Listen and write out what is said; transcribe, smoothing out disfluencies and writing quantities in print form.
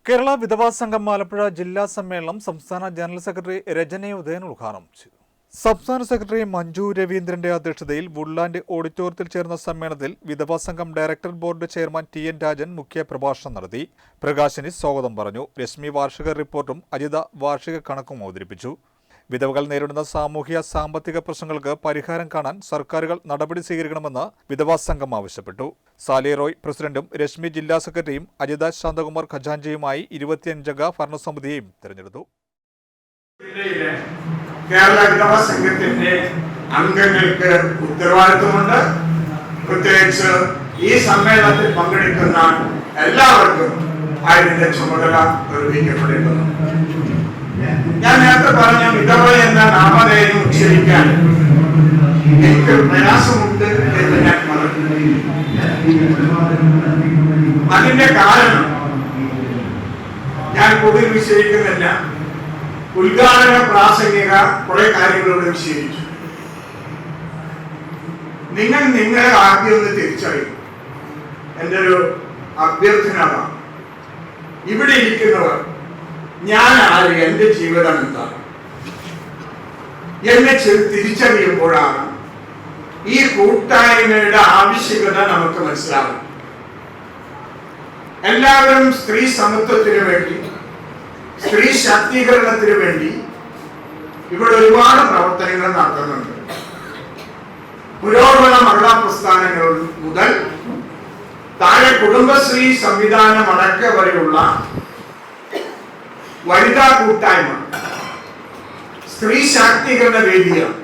കേരള വിധവാ സംഘം ആലപ്പുഴ ജില്ലാ സമ്മേളനം സംസ്ഥാന ജനറൽ സെക്രട്ടറി രജനി ഉദയൻ ഉദ്ഘാടനം ചെയ്തു. സംസ്ഥാന സെക്രട്ടറി മഞ്ജു രവീന്ദ്രന്റെ അധ്യക്ഷതയിൽ വുഡ്ലാൻഡ് ഓഡിറ്റോറിയത്തിൽ ചേർന്ന സമ്മേളനത്തിൽ വിധവാ സംഘം director board chairman TN Rajan മുഖ്യ പ്രഭാഷണം നടത്തി. പ്രകാശിനി സ്വാഗതം പറഞ്ഞു. രശ്മി വാർഷിക റിപ്പോർട്ടും അജിത വാർഷിക കണക്കും അവതരിപ്പിച്ചു. വിധവകൾ നേരിടുന്ന സാമൂഹ്യ സാമ്പത്തിക പ്രശ്നങ്ങൾക്ക് പരിഹാരം കാണാൻ സർക്കാരുകൾ നടപടി സ്വീകരിക്കണമെന്ന് വിധവാ സംഘം ആവശ്യപ്പെട്ടു. സാലി റോയ് പ്രസിഡന്റും രശ്മി ജില്ലാ സെക്രട്ടറിയും അജിത ശാന്തകുമാർ ഖജാൻജിയുമായി 25-അംഗ ഭരണസമിതിയെയും തെരഞ്ഞെടുത്തു. കേരള വിധവാ സംഘത്തിന്റെ അംഗങ്ങൾക്ക് ഉത്തരവാദിത്വമുണ്ട്. പ്രത്യേകിച്ച് ഈ സമ്മേളനത്തിൽ പങ്കെടുക്കുന്ന എല്ലാവർക്കും അതിന്റെ ചുമതല നിർവഹിക്കപ്പെടേണ്ടതുണ്ട്. ഞാൻ നേരത്തെ പറഞ്ഞ വിധവ എന്ന നാമധേയം ഉച്ചരിക്കാൻ എനിക്ക് പ്രയാസമുണ്ട് എന്ന് ഞാൻ പറഞ്ഞു. അതിന്റെ കാരണം ഞാൻ കൂടുതൽ വിശദീകരിക്കുന്നില്ല. ഉദ്ഘാടന പ്രാസംഗിക കുറെ കാര്യങ്ങളോട് വിശദീകരിച്ചു. നിങ്ങളെ ആദ്യം ഒന്ന് തിരിച്ചറിയും. എൻ്റെ ഒരു അഭ്യർത്ഥന. ഇവിടെ ഇരിക്കുന്നവർ ഞാൻ ആര്, എന്റെ ജീവിതം എന്താണ് എന്നെ തിരിച്ചറിയുമ്പോഴാണ് ഈ കൂട്ടായ്മയുടെ ആവശ്യകത നമുക്ക് മനസ്സിലാവും. എല്ലാവരും സ്ത്രീ സമത്വത്തിന് വേണ്ടി, സ്ത്രീ ശാക്തീകരണത്തിന് വേണ്ടി ഇവിടെ ഒരുപാട് പ്രവർത്തനങ്ങൾ നടത്തുന്നുണ്ട്. പുരോഗമന മഹിളാ പ്രസ്ഥാനങ്ങൾ മുതൽ താഴെ കുടുംബശ്രീ സംവിധാനം അടക്ക വരെയുള്ള വനിതാ കൂട്ടായ്മ, സ്ത്രീ ശാക്തീകരണ വേദിയാണ്.